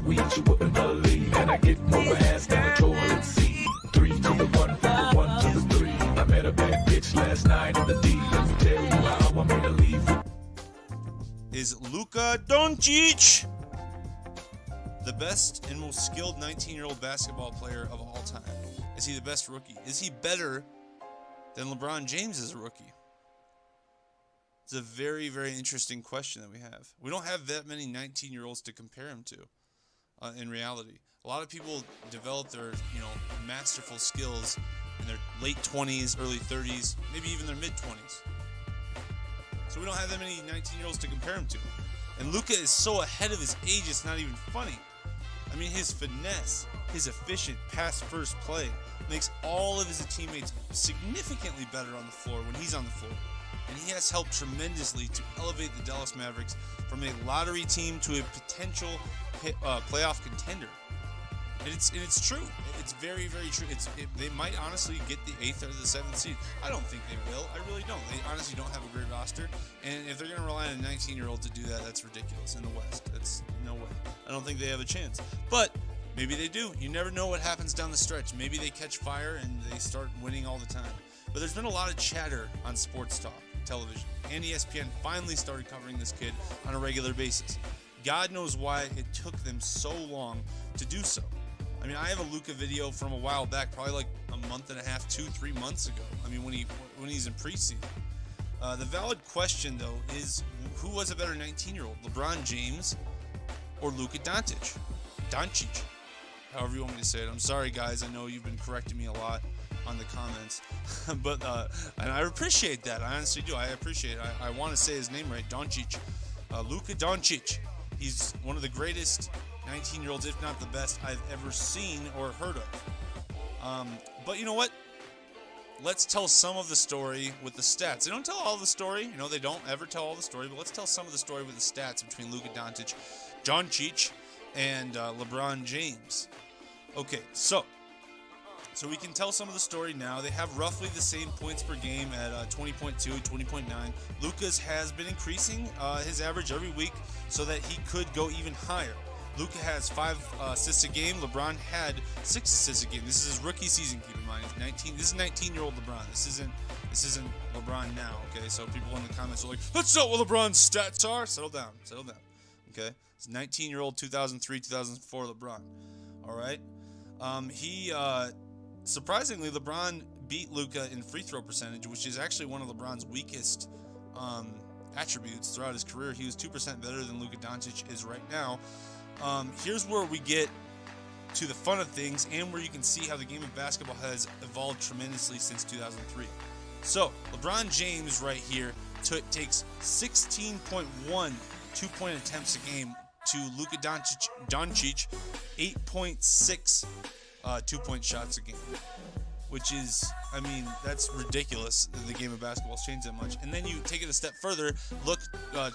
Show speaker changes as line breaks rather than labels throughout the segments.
weeds you wouldn't believe. And I get more ass than a toilet seat. 3 to the 1, from the 1 to the 3. I met a bad bitch last night in the D. Let me tell you how I made her leave.
Is Luka Dončić the best and most skilled 19-year-old basketball player of all time? Is he the best rookie? Is he better than LeBron James as a rookie? It's a very, very interesting question that we have. We don't have that many 19-year-olds to compare him to in reality. A lot of people develop their, masterful skills in their late 20s, early 30s, maybe even their mid-20s. So we don't have that many 19-year-olds to compare him to. And Luka is so ahead of his age, it's not even funny. I mean, his finesse, his efficient pass-first play makes all of his teammates significantly better on the floor when he's on the floor. And he has helped tremendously to elevate the Dallas Mavericks from a lottery team to a potential playoff contender. And it's true. It's very, very true. They might honestly get the 8th or the 7th seed. I don't think they will. I really don't. They honestly don't have a great roster. And if they're going to rely on a 19-year-old to do that, that's ridiculous in the West. That's no way. I don't think they have a chance. But maybe they do. You never know what happens down the stretch. Maybe they catch fire and they start winning all the time. But there's been a lot of chatter on sports talk television, and ESPN finally started covering this kid on a regular basis. God knows why it took them so long to do so. I mean, I have a Luka video from a while back, probably like a month and a half, 2-3 months ago. I mean, when he's in preseason. The valid question, though, is who was a better 19-year-old, LeBron James or Luka Dončić? Dončić, however you want me to say it. I'm sorry, guys. I know you've been correcting me a lot on the comments, but and I appreciate that. I honestly do. I appreciate it. I want to say his name right, Dončić. Luka Dončić. He's one of the greatest 19-year-olds, if not the best, I've ever seen or heard of. But you know what? Let's tell some of the story with the stats. They don't tell all the story. They don't ever tell all the story, but let's tell some of the story with the stats between Luka Dončić and LeBron James. Okay, so we can tell some of the story now. They have roughly the same points per game at 20.2, 20.9. Luka's has been increasing his average every week so that he could go even higher. Luka has 5 assists a game. LeBron had 6 assists a game. This is his rookie season, keep in mind. This is 19-year-old LeBron. This isn't LeBron now, okay? So people in the comments are like, that's not what LeBron's stats are. Settle down, okay? It's 19-year-old 2003, 2004 LeBron, all right? Surprisingly, LeBron beat Luka in free throw percentage, which is actually one of LeBron's weakest attributes throughout his career. He was 2% better than Luka Dončić is right now. Here's where we get to the fun of things and where you can see how the game of basketball has evolved tremendously since 2003. So, LeBron James right here takes 16.1 two-point attempts a game to Luka Dončić 8.6 two-point shots a game, which is, that's ridiculous. The game of basketball has changed that much. And then you take it a step further, look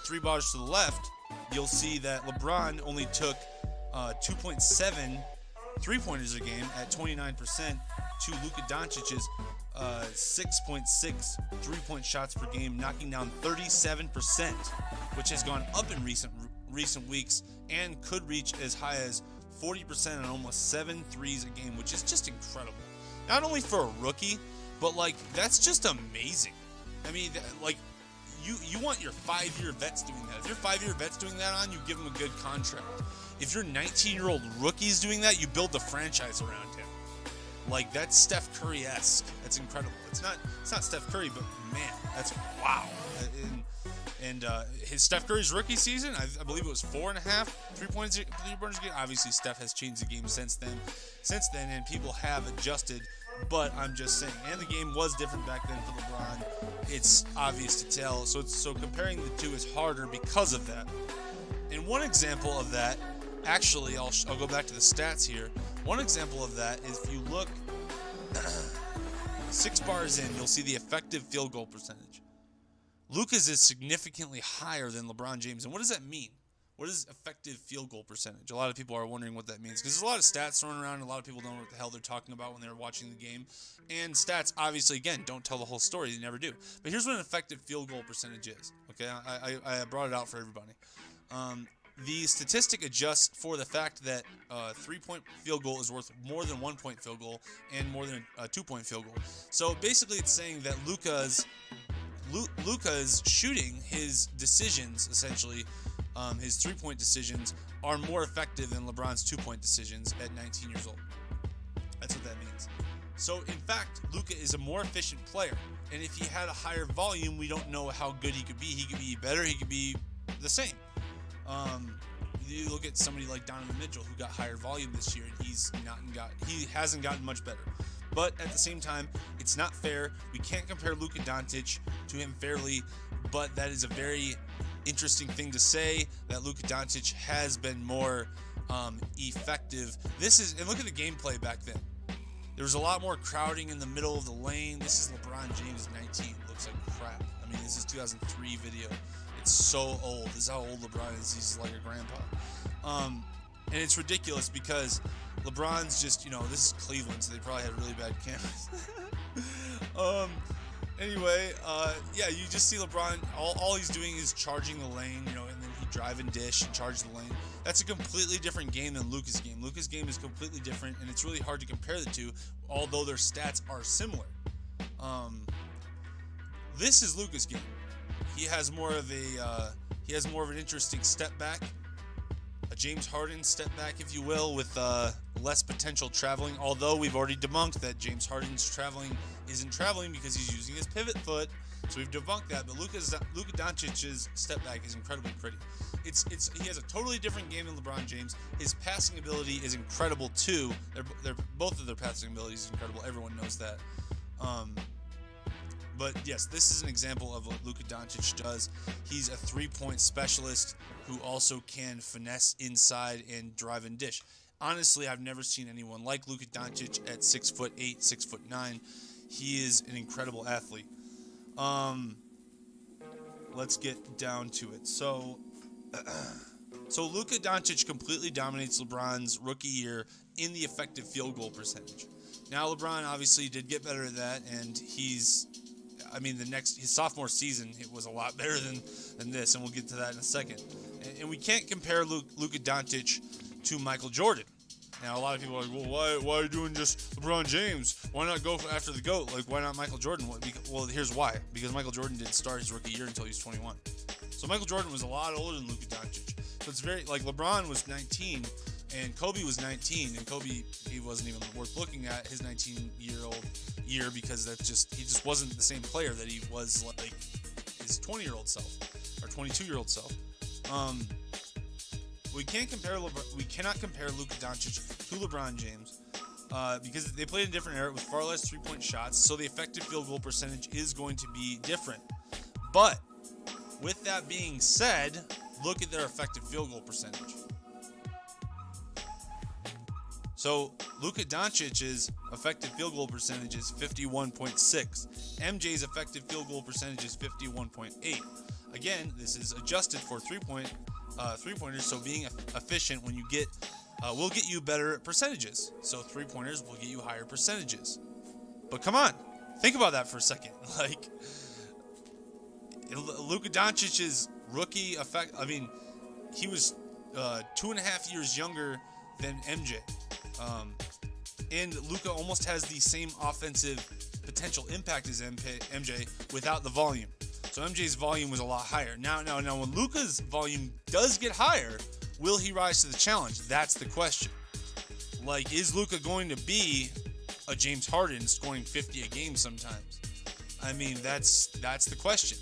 3 bars to the left, you'll see that LeBron only took 2.7 three-pointers a game at 29% to Luka Dončić's 6.6 three-point shots per game, knocking down 37%, which has gone up in recent weeks and could reach as high as 40% on almost 7 threes a game, which is just incredible. Not only for a rookie, but that's just amazing. You want your 5-year vets doing that. If your 5-year vet's doing that you give him a good contract. If your 19-year-old rookie's doing that, you build a franchise around him. That's Steph Curry-esque. That's incredible. It's not Steph Curry, but man, that's wow. And his Steph Curry's rookie season, I believe it was 4.5 three-pointers a game. Obviously, Steph has changed the game since then, and people have adjusted. But I'm just saying, and the game was different back then for LeBron. It's obvious to tell. So comparing the two is harder because of that. And one example of that, actually, I'll go back to the stats here. One example of that is if you look 6 bars in, you'll see the effective field goal percentage. Luka's is significantly higher than LeBron James. And what does that mean? What is effective field goal percentage? A lot of people are wondering what that means because there's a lot of stats thrown around. And a lot of people don't know what the hell they're talking about when they're watching the game. And stats, obviously, again, don't tell the whole story. They never do. But here's what an effective field goal percentage is. Okay, I brought it out for everybody. the statistic adjusts for the fact that a 3-point field goal is worth more than 1-point field goal and more than a 2-point field goal. So basically, it's saying that Luka's shooting, his decisions, essentially, his 3-point decisions, are more effective than LeBron's 2-point decisions at 19 years old. That's what that means. So, in fact, Luka is a more efficient player. And if he had a higher volume, we don't know how good he could be. He could be better. He could be the same. You look at somebody like Donovan Mitchell, who got higher volume this year, and he hasn't gotten much better. But at the same time, it's not fair. We can't compare Luka Dončić to him fairly, but that is a very interesting thing to say, that Luka Dončić has been more effective. And look at the gameplay back then. There was a lot more crowding in the middle of the lane. This is LeBron James 19. Looks like crap. I mean, this is 2003 video. It's so old. This is how old LeBron is. He's like a grandpa. And it's ridiculous because LeBron's just, this is Cleveland, so they probably had really bad cameras. Anyway, you just see LeBron, all he's doing is charging the lane, and then he drive and dish and charge the lane. That's a completely different game than Luka's game. Luka's game is completely different, and it's really hard to compare the two, although their stats are similar. This is Luka's game. He has more of an interesting step back, a James Harden step back, if you will, with less potential traveling. Although we've already debunked that James Harden's isn't traveling because he's using his pivot foot, so we've debunked that. But Luka Dončić's step back is incredibly pretty. He has a totally different game than LeBron James. His passing ability is incredible too. Both of their passing abilities is incredible. Everyone knows that. But yes, this is an example of what Luka Dončić does. He's a 3-point specialist who also can finesse inside and drive and dish. Honestly, I've never seen anyone like Luka Dončić at 6'8", 6'9". He is an incredible athlete. Let's get down to it. So Luka Dončić completely dominates LeBron's rookie year in the effective field goal percentage. Now, LeBron obviously did get better at that, and his sophomore season, it was a lot better than this, and we'll get to that in a second. And we can't compare Luka Dončić to Michael Jordan. Now, a lot of people are like, well, why are you doing just LeBron James? Why not go after the GOAT? Like, why not Michael Jordan? Well, here's why. Because Michael Jordan didn't start his rookie year until he was 21. So Michael Jordan was a lot older than Luka Dončić. So it's very, like, LeBron was 19, and Kobe was 19, and Kobe, he wasn't even worth looking at his 19-year-old year because he just wasn't the same player that he was like his 20-year-old self or 22-year-old self. We cannot compare Luka Dončić to LeBron James because they played in a different era with far less 3-point shots, so the effective field goal percentage is going to be different. But with that being said, look at their effective field goal percentage. So Luka Dončić's effective field goal percentage is 51.6. MJ's effective field goal percentage is 51.8. Again, this is adjusted for three-pointers, so being efficient when you will get you better percentages. So 3-pointers will get you higher percentages. But come on, think about that for a second. Like, Luka Dončić's rookie effect, he was 2.5 years younger than MJ. And Luka almost has the same offensive potential impact as MJ without the volume. So MJ's volume was a lot higher. Now, when Luka's volume does get higher, will he rise to the challenge? That's the question. Like, is Luka going to be a James Harden scoring 50 a game sometimes? That's the question.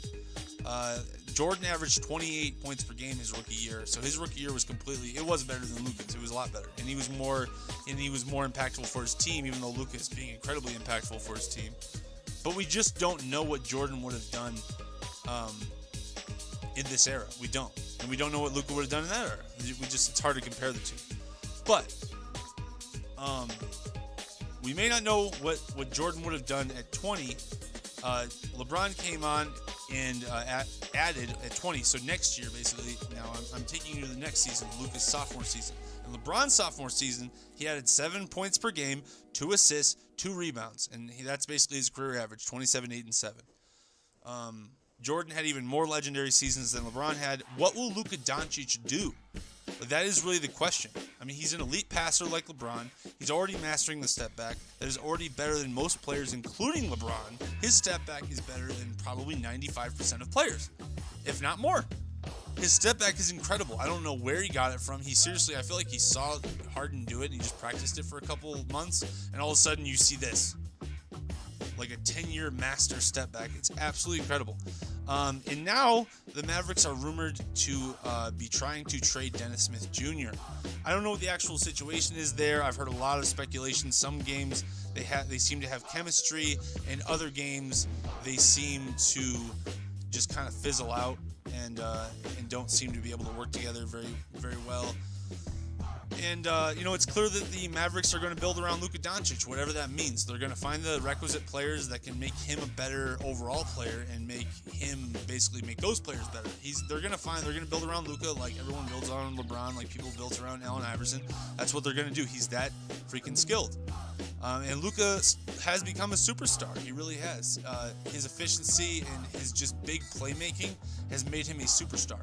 Jordan averaged 28 points per game his rookie year, so his rookie year was better than Luka's. It was a lot better, and he was more impactful for his team, even though Luka is being incredibly impactful for his team. But we just don't know what Jordan would have done in this era. We don't, and we don't know what Luka would have done in that era. It's hard to compare the two. But we may not know what Jordan would have done at 20. LeBron came on and added at 20. So next year, basically, now I'm taking you to the next season, Luka's sophomore season. In LeBron's sophomore season, he added 7 points per game, 2 assists, 2 rebounds. And that's basically his career average, 27, 8, and 7. Jordan had even more legendary seasons than LeBron had. What will Luka Dončić do? That is really the question. I mean, he's an elite passer like LeBron. He's already mastering the step back. That is already better than most players, including LeBron. His step back is better than probably 95% of players, if not more. His step back is incredible. I don't know where he got it from. He seriously, I feel like he saw Harden do it and he just practiced it for a couple of months, and all of a sudden you see this. Like a 10-year master step back. It's absolutely incredible. And now the Mavericks are rumored to be trying to trade Dennis Smith Jr. I don't know what the actual situation is there. I've heard a lot of speculation. Some games they seem to have chemistry, and other games they seem to just kind of fizzle out and don't seem to be able to work together very, very well. And, it's clear that the Mavericks are going to build around Luka Dončić, whatever that means. They're going to find the requisite players that can make him a better overall player and make those players better. They're going to build around Luka like everyone builds around LeBron, like people built around Allen Iverson. That's what they're going to do. He's that freaking skilled. And Luka has become a superstar. He really has. His efficiency and his just big playmaking has made him a superstar.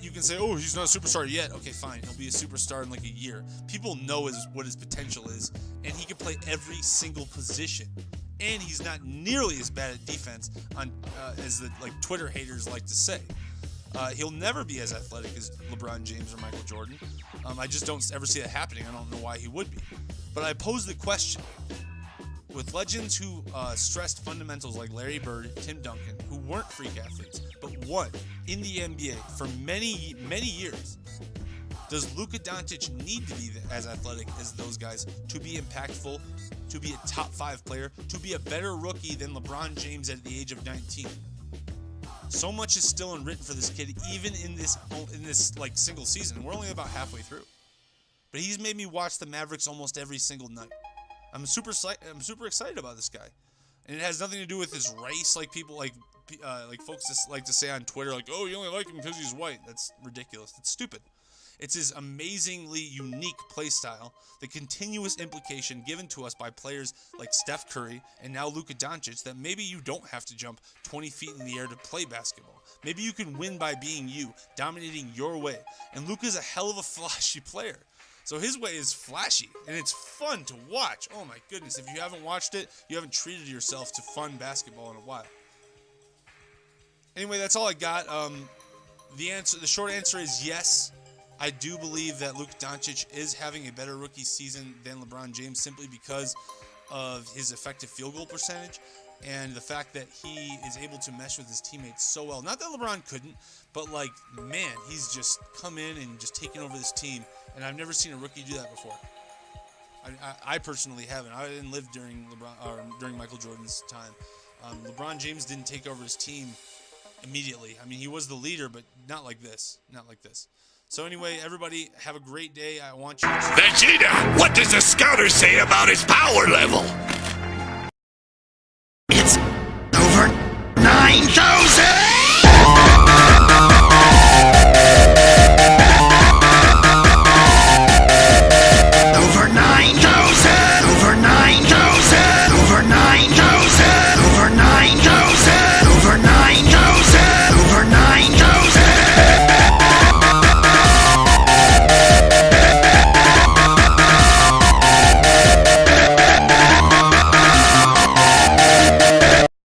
You can say, oh, he's not a superstar yet. Okay, fine. He'll be a superstar in like a year. People know what his potential is, and he can play every single position. And he's not nearly as bad at defense as the Twitter haters like to say. He'll never be as athletic as LeBron James or Michael Jordan. I just don't ever see that happening. I don't know why he would be. But I pose the question. With legends who stressed fundamentals like Larry Bird, Tim Duncan, who weren't freak athletes, but won in the NBA for many, many years, does Luka Dončić need to be as athletic as those guys to be impactful, to be a top 5 player, to be a better rookie than LeBron James at the age of 19? So much is still unwritten for this kid, even in this single season. We're only about halfway through. But he's made me watch the Mavericks almost every single night. I'm super excited about this guy, and it has nothing to do with his race, like people like folks just like to say on Twitter, like, oh, you only like him because he's white. That's ridiculous. It's stupid. It's his amazingly unique play style, the continuous implication given to us by players like Steph Curry and now Luka Dončić that maybe you don't have to jump 20 feet in the air to play basketball. Maybe you can win by being you, dominating your way. And Luka's a hell of a flashy player. So his way is flashy, and it's fun to watch. Oh my goodness, if you haven't watched it, you haven't treated yourself to fun basketball in a while. Anyway, that's all I got. The short answer is yes. I do believe that Luka Dončić is having a better rookie season than LeBron James simply because of his effective field goal percentage and the fact that he is able to mesh with his teammates so well. Not that LeBron couldn't, but man, he's just come in and just taken over this team. And I've never seen a rookie do that before. I personally haven't. I didn't live during during Michael Jordan's time. LeBron James didn't take over his team immediately. I mean, he was the leader, but not like this. Not like this. So anyway, everybody, have a great day. I want you to...
Vegeta, what does the scouter say about his power level? It's over 9,000!